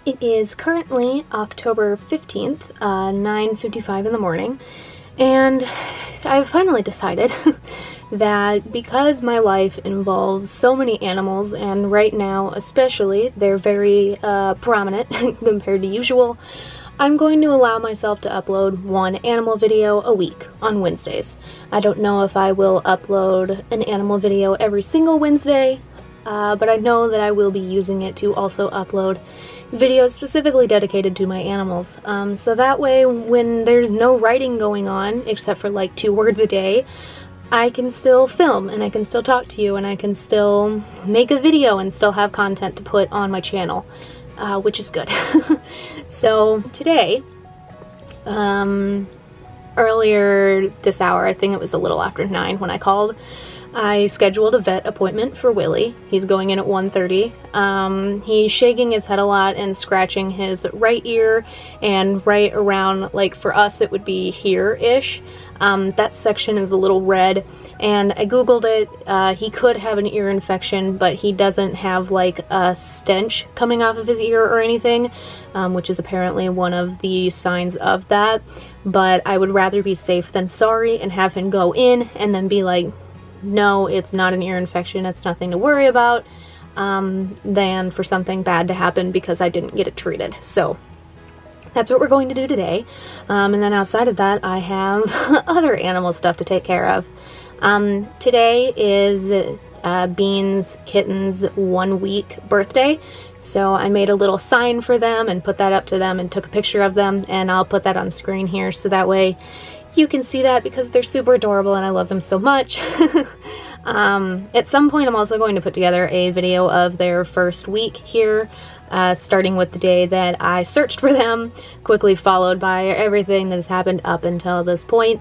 It is currently October 15th, 9:55 in the morning, and I've finally decided that because my life involves so many animals, and right now especially they're very prominent compared to usual, I'm going to allow myself to upload one animal video a week on Wednesdays. I don't know if I will upload an animal video every single Wednesday, but I know that I will be using it to also upload videos specifically dedicated to my animals. So that way, when there's no writing going on, except for like 2 words a day, I can still film, and I can still talk to you, and I can still make a video and still have content to put on my channel, which is good. So today, earlier this hour, I think it was a little after 9 when I called, I scheduled a vet appointment for Willie. He's going in at 1:30. He's shaking his head a lot and scratching his right ear, and right around, like for us it would be here-ish. That section is a little red, and I googled it. He could have an ear infection, but he doesn't have like a stench coming off of his ear or anything, which is apparently one of the signs of that. But I would rather be safe than sorry and have him go in and then be like, no, it's not an ear infection, it's nothing to worry about, than for something bad to happen because I didn't get it treated. So that's what we're going to do today. And then outside of that, I have other animal stuff to take care of. Today is Bean's kitten's 1-week birthday, so I made a little sign for them and put that up to them and took a picture of them, and I'll put that on screen here so that way you can see that, because they're super adorable and I love them so much. At some point I'm also going to put together a video of their first week here, starting with the day that I searched for them, quickly followed by everything that has happened up until this point.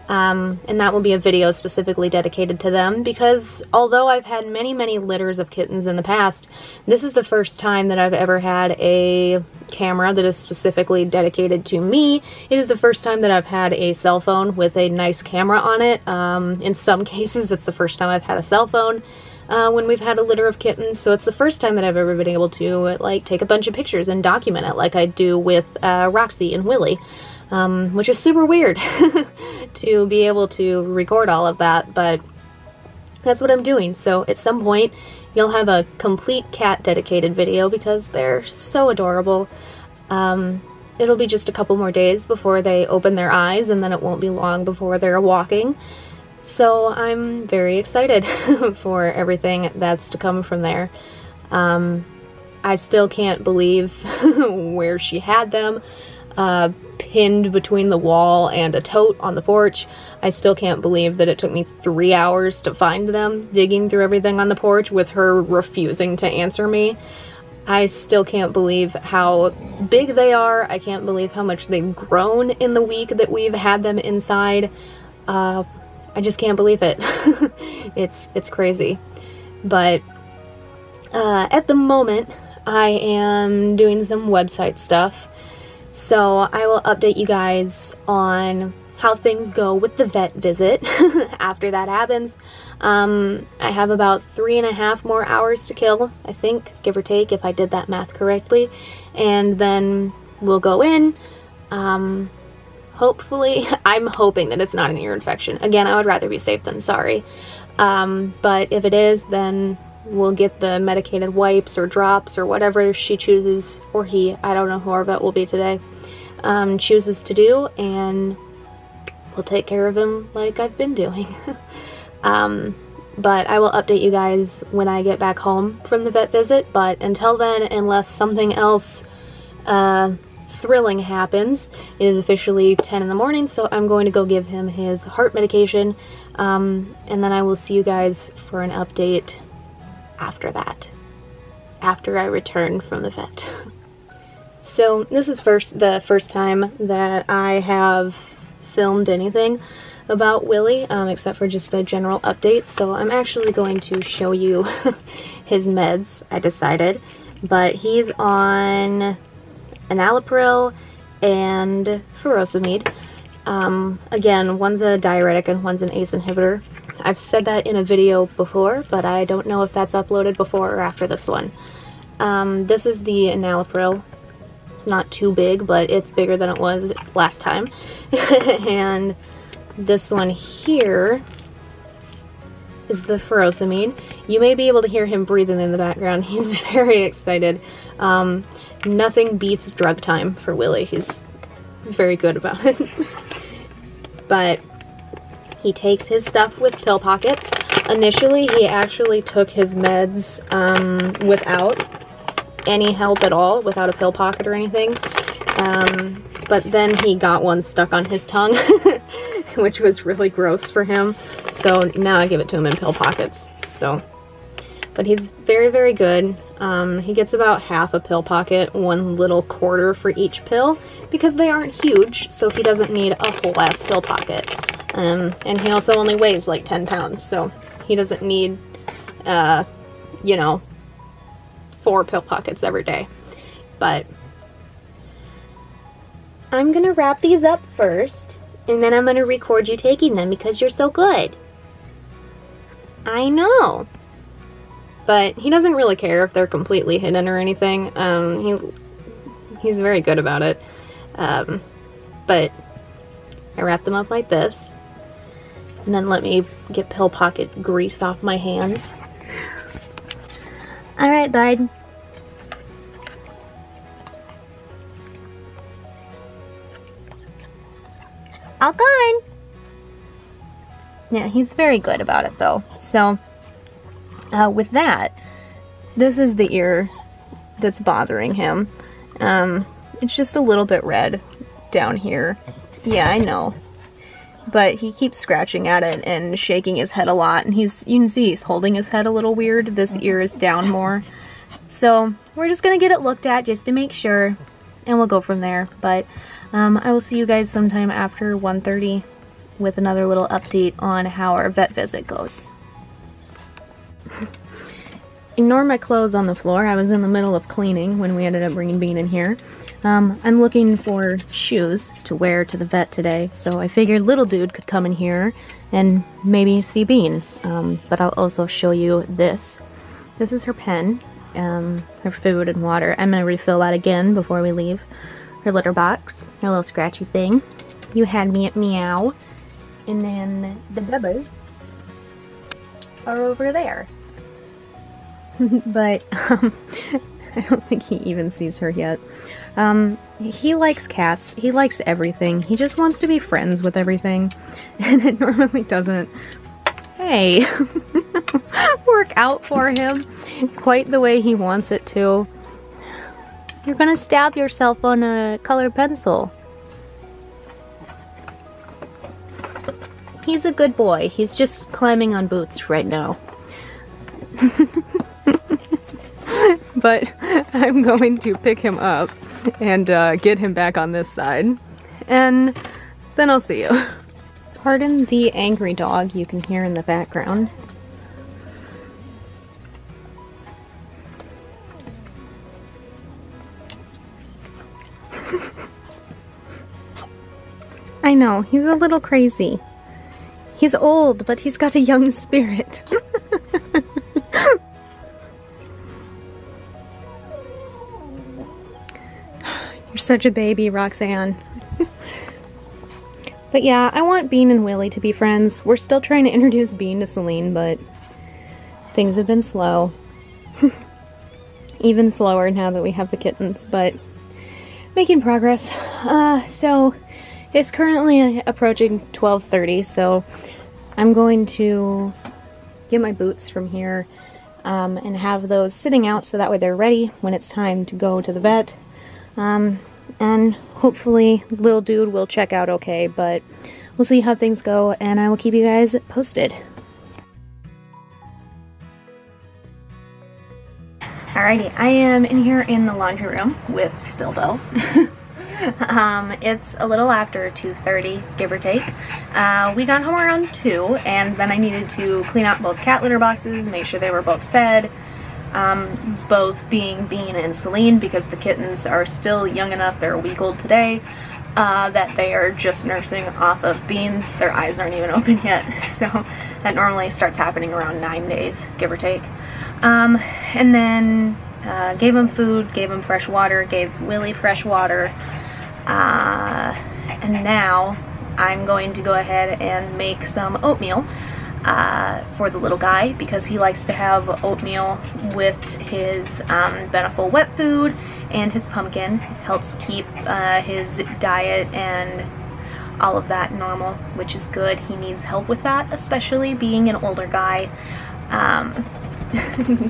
And that will be a video specifically dedicated to them, because although I've had many litters of kittens in the past, this is the first time that I've ever had a camera that is specifically dedicated to me. It is the first time that I've had a cell phone with a nice camera on it. In some cases it's the first time I've had a cell phone when we've had a litter of kittens, so it's the first time that I've ever been able to like take a bunch of pictures and document it like I do with Roxy and Willie. Which is super weird to be able to record all of that, but that's what I'm doing. So at some point you'll have a complete cat dedicated video because they're so adorable. It'll be just a couple more days before they open their eyes, and then it won't be long before they're walking. So I'm very excited for everything that's to come from there. I still can't believe where she had them. Pinned between the wall and a tote on the porch. I still can't believe that it took me 3 hours to find them, digging through everything on the porch with her refusing to answer me. I still can't believe how big they are. I can't believe how much they've grown in the week that we've had them inside. I just can't believe it. It's crazy. But at the moment I am doing some website stuff. So I will update you guys on how things go with the vet visit after that happens. I have about 3.5 more hours to kill, I think, give or take, if I did that math correctly. And then we'll go in. Hopefully, I'm hoping that it's not an ear infection. Again, I would rather be safe than sorry. But if it is, then we'll get the medicated wipes or drops or whatever she chooses, or he, I don't know who our vet will be today, chooses to do, and we'll take care of him like I've been doing. But I will update you guys when I get back home from the vet visit, but until then, unless something else thrilling happens, it is officially 10 in the morning, so I'm going to go give him his heart medication, and then I will see you guys for an update after that, after I return from the vet. So this is the first time that I have filmed anything about Willie, except for just a general update, so I'm actually going to show you his meds, I decided, but he's on enalapril and furosemide. Again, one's a diuretic and one's an ACE inhibitor. I've said that in a video before, but I don't know if that's uploaded before or after this one. This is the enalapril. It's not too big, but it's bigger than it was last time. And this one here is the furosemide. You may be able to hear him breathing in the background. He's very excited. Nothing beats drug time for Willie. He's very good about it. But he takes his stuff with pill pockets. Initially, he actually took his meds without any help at all, without a pill pocket or anything. But then he got one stuck on his tongue, which was really gross for him. So now I give it to him in pill pockets. So, but he's very, very good. He gets about half a pill pocket, one little quarter for each pill, because they aren't huge, so he doesn't need a whole ass pill pocket. And he also only weighs like 10 pounds, so he doesn't need, you know, 4 pill pockets every day. But I'm gonna wrap these up first, and then I'm gonna record you taking them because you're so good. I know. But he doesn't really care if they're completely hidden or anything. He's very good about it. But I wrap them up like this. And then let me get pill pocket grease off my hands. Alright, bud. All gone. Yeah, he's very good about it though. So, with that, this is the ear that's bothering him. It's just a little bit red down here. Yeah, I know. But he keeps scratching at it and shaking his head a lot, and you can see he's holding his head a little weird. This ear is down more. So we're just gonna get it looked at just to make sure, and we'll go from there. But I will see you guys sometime after 1:30 with another little update on how our vet visit goes. Ignore my clothes on the floor. I was in the middle of cleaning when we ended up bringing Bean in here. I'm looking for shoes to wear to the vet today, so I figured little dude could come in here and maybe see Bean. But I'll also show you this. This is her pen, her food and water. I'm gonna refill that again before we leave. Her litter box, her little scratchy thing. You had me at meow. And then the bubbles are over there. But I don't think he even sees her yet. He likes cats. He likes everything. He just wants to be friends with everything. And it normally doesn't, hey, work out for him quite the way he wants it to. You're gonna stab yourself on a colored pencil. He's a good boy. He's just climbing on boots right now. But I'm going to pick him up and get him back on this side. And then I'll see you. Pardon the angry dog you can hear in the background. I know, he's a little crazy. He's old, but he's got a young spirit. You're such a baby, Roxanne. But yeah, I want Bean and Willie to be friends. We're still trying to introduce Bean to Celine, but things have been slow. Even slower now that we have the kittens, but making progress. So it's currently approaching 12:30, so I'm going to get my boots from here and have those sitting out so that way they're ready when it's time to go to the vet. And hopefully little dude will check out okay, but we'll see how things go, and I will keep you guys posted. Alrighty, I am in here in the laundry room with Bilbo. It's a little after 2:30, give or take. We got home around 2, and then I needed to clean out both cat litter boxes, make sure they were both fed, both being Bean and Celine, because the kittens are still young enough, they're a week old today, that they are just nursing off of Bean. Their eyes aren't even open yet, so that normally starts happening around 9 days, give or take. And then Gave him food, gave him fresh water, gave Willie fresh water, and now I'm going to go ahead and make some oatmeal for the little guy, because he likes to have oatmeal with his Beneful wet food and his pumpkin. Helps keep his diet and all of that normal, which is good. He needs help with that, especially being an older guy.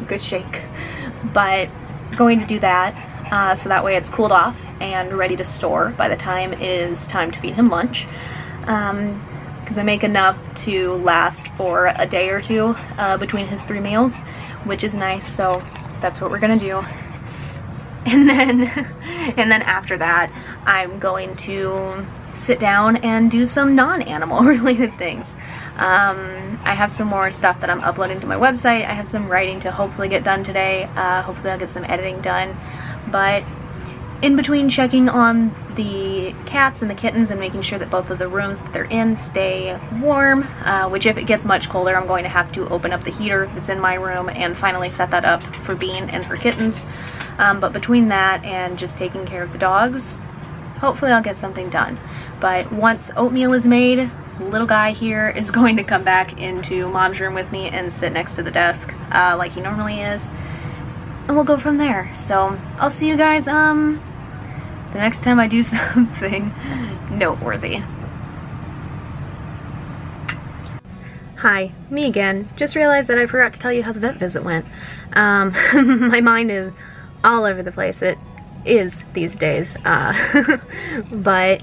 Good shake. But going to do that so that way it's cooled off and ready to store by the time it is time to feed him lunch. Because I make enough to last for a day or two between his 3 meals, which is nice, so that's what we're gonna do. And then after that, I'm going to sit down and do some non-animal related things. I have some more stuff that I'm uploading to my website. I have some writing to hopefully get done today. Hopefully I'll get some editing done. But in between checking on the cats and the kittens and making sure that both of the rooms that they're in stay warm, which if it gets much colder, I'm going to have to open up the heater that's in my room and finally set that up for Bean and for kittens. But between that and just taking care of the dogs, hopefully I'll get something done. But once oatmeal is made, little guy here is going to come back into Mom's room with me and sit next to the desk like he normally is, and we'll go from there. So I'll see you guys the next time I do something noteworthy. Hi, me again. Just realized that I forgot to tell you how the vet visit went. My mind is all over the place. It is these days. But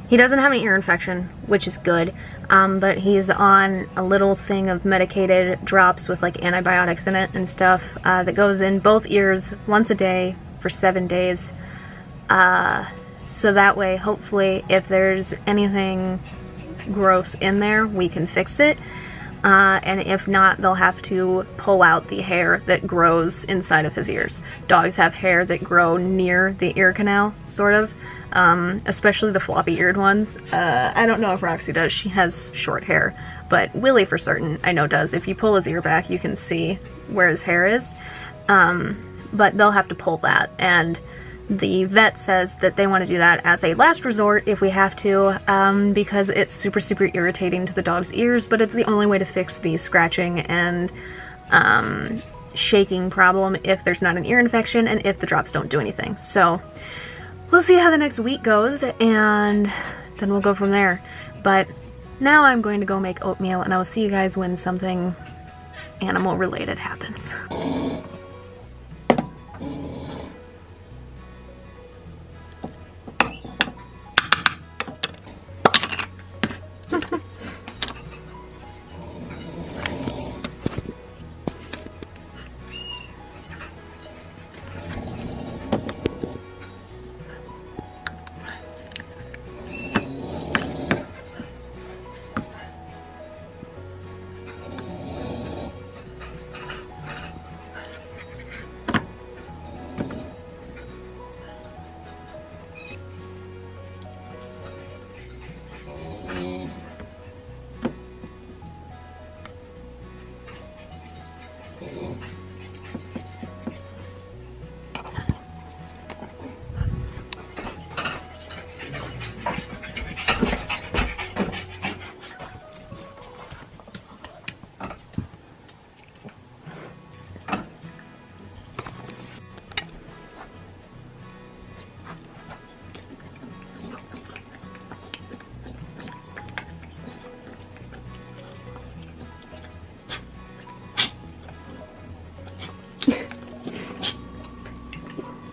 he doesn't have an ear infection, which is good, but he's on a little thing of medicated drops with like antibiotics in it and stuff that goes in both ears once a day for 7 days. So that way, hopefully, if there's anything gross in there, we can fix it. And if not, they'll have to pull out the hair that grows inside of his ears. Dogs have hair that grow near the ear canal, sort of. Especially the floppy-eared ones. I don't know if Roxy does. She has short hair. But Willie, for certain, I know does. If you pull his ear back, you can see where his hair is. But they'll have to pull that. And the vet says that they want to do that as a last resort if we have to, because it's super, super irritating to the dog's ears, but it's the only way to fix the scratching and shaking problem if there's not an ear infection and if the drops don't do anything. So we'll see how the next week goes, and then we'll go from there. But now I'm going to go make oatmeal, and I will see you guys when something animal related happens.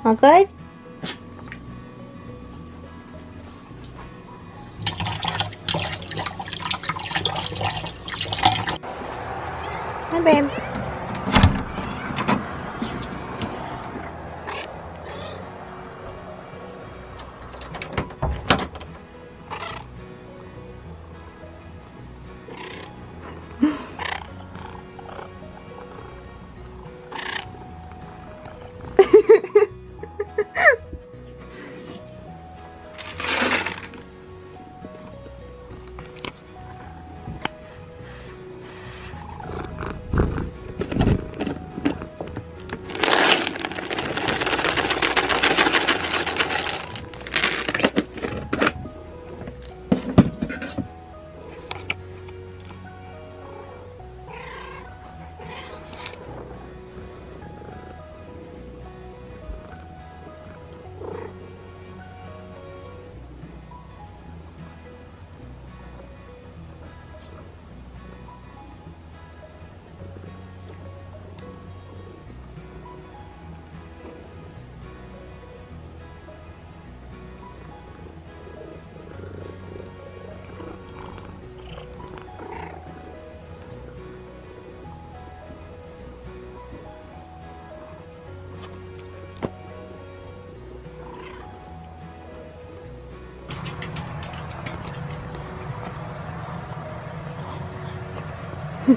All good? Hi, babe. Hi,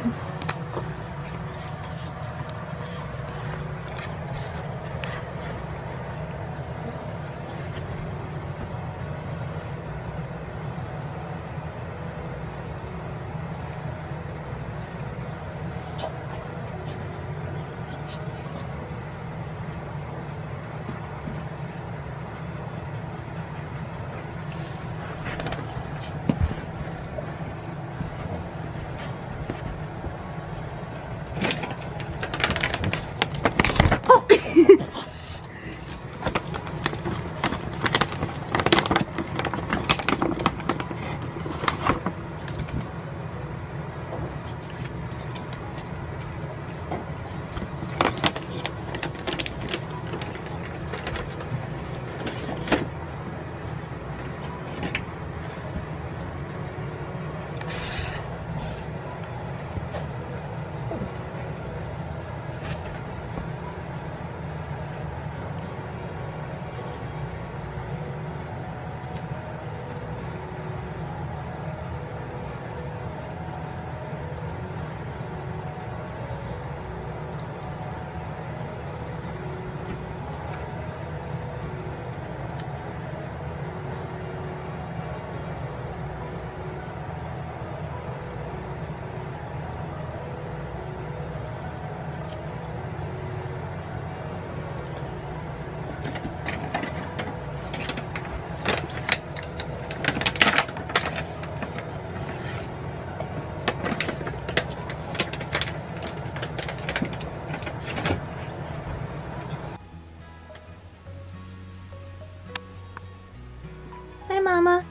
Mama.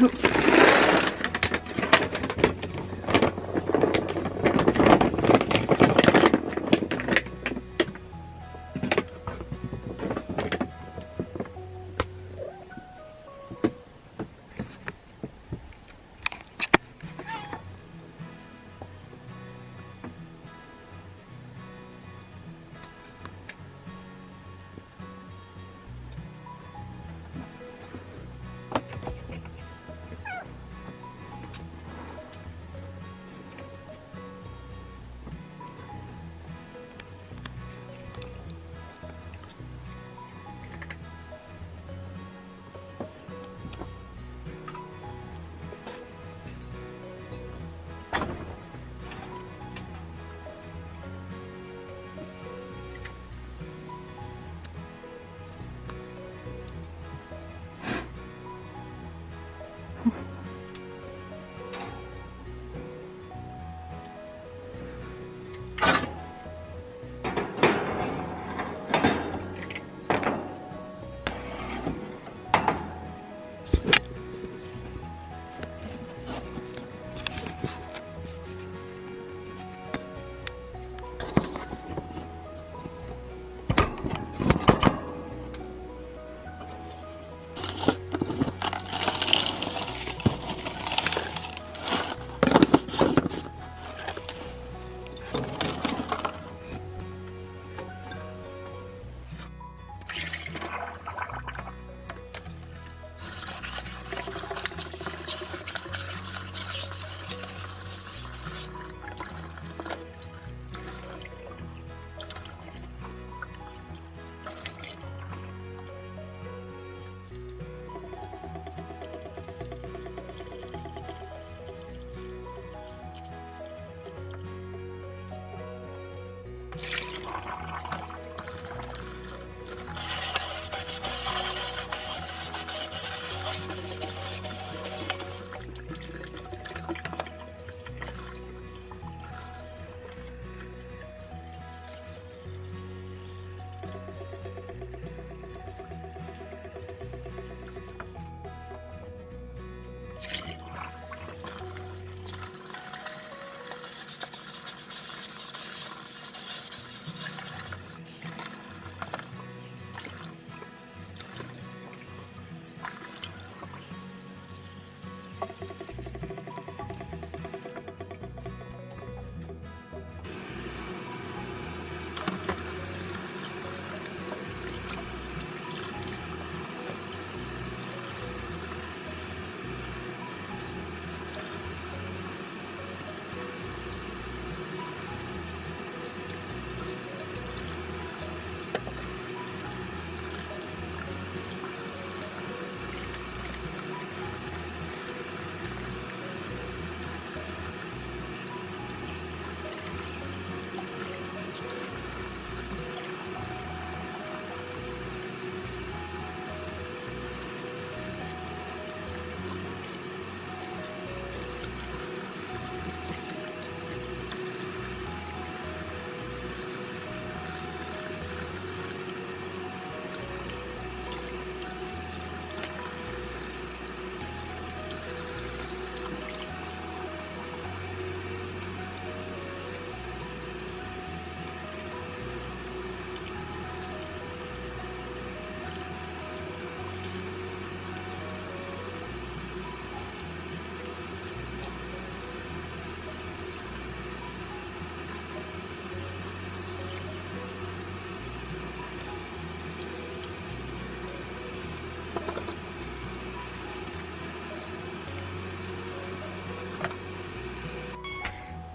Oops.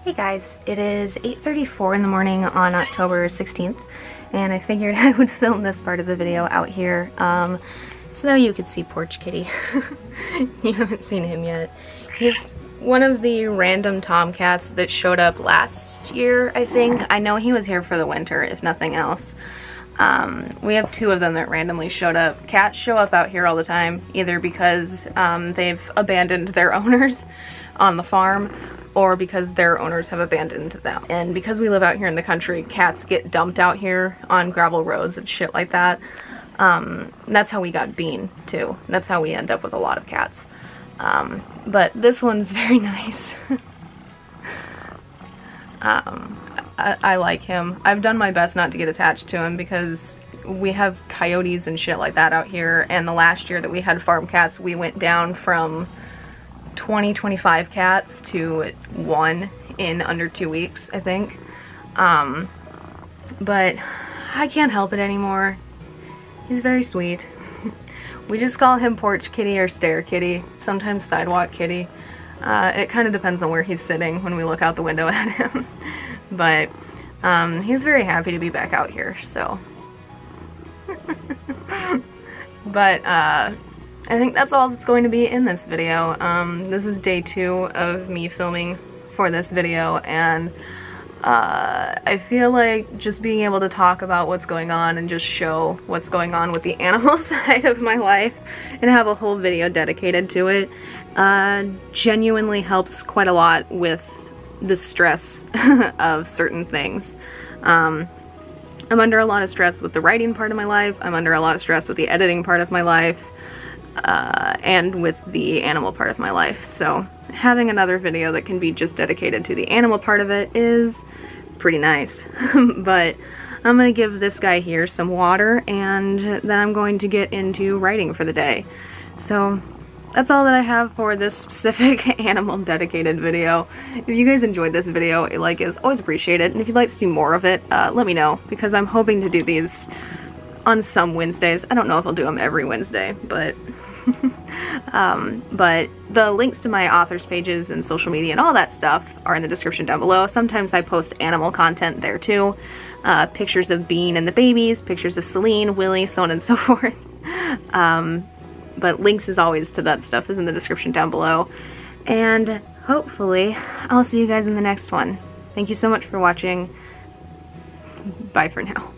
Hey guys, it is 8:34 in the morning on October 16th, and I figured I would film this part of the video out here, so that you could see Porch Kitty. You haven't seen him yet. He's one of the random tomcats that showed up last year, I think. I know he was here for the winter, if nothing else. We have two of them that randomly showed up. Cats show up out here all the time, either because they've abandoned their owners on the farm, or because their owners have abandoned them. And because we live out here in the country, cats get dumped out here on gravel roads and shit like that. That's how we got Bean, too. That's how we end up with a lot of cats. But this one's very nice. I like him. I've done my best not to get attached to him because we have coyotes and shit like that out here, and the last year that we had farm cats, we went down from 25 cats to 1 in under 2 weeks, I think. But I can't help it anymore. He's very sweet. We just call him Porch Kitty or Stair Kitty, sometimes Sidewalk Kitty. It kind of depends on where he's sitting when we look out the window at him. But he's very happy to be back out here, so. But I think that's all that's going to be in this video. This is day 2 of me filming for this video, and I feel like just being able to talk about what's going on and just show what's going on with the animal side of my life and have a whole video dedicated to it genuinely helps quite a lot with the stress of certain things. I'm under a lot of stress with the writing part of my life, I'm under a lot of stress with the editing part of my life, and with the animal part of my life, so having another video that can be just dedicated to the animal part of it is pretty nice. But I'm gonna give this guy here some water, and then I'm going to get into writing for the day. So that's all that I have for this specific animal dedicated video. If you guys enjoyed this video, a like is always appreciated, and if you'd like to see more of it, let me know, because I'm hoping to do these on some Wednesdays. I don't know if I'll do them every Wednesday, but but the links to my authors pages and social media and all that stuff are in the description down below. Sometimes I post animal content there too. Pictures of Bean and the babies, pictures of Celine, Willie, so on and so forth. But links as always to that stuff is in the description down below. And hopefully I'll see you guys in the next one. Thank you so much for watching. Bye for now.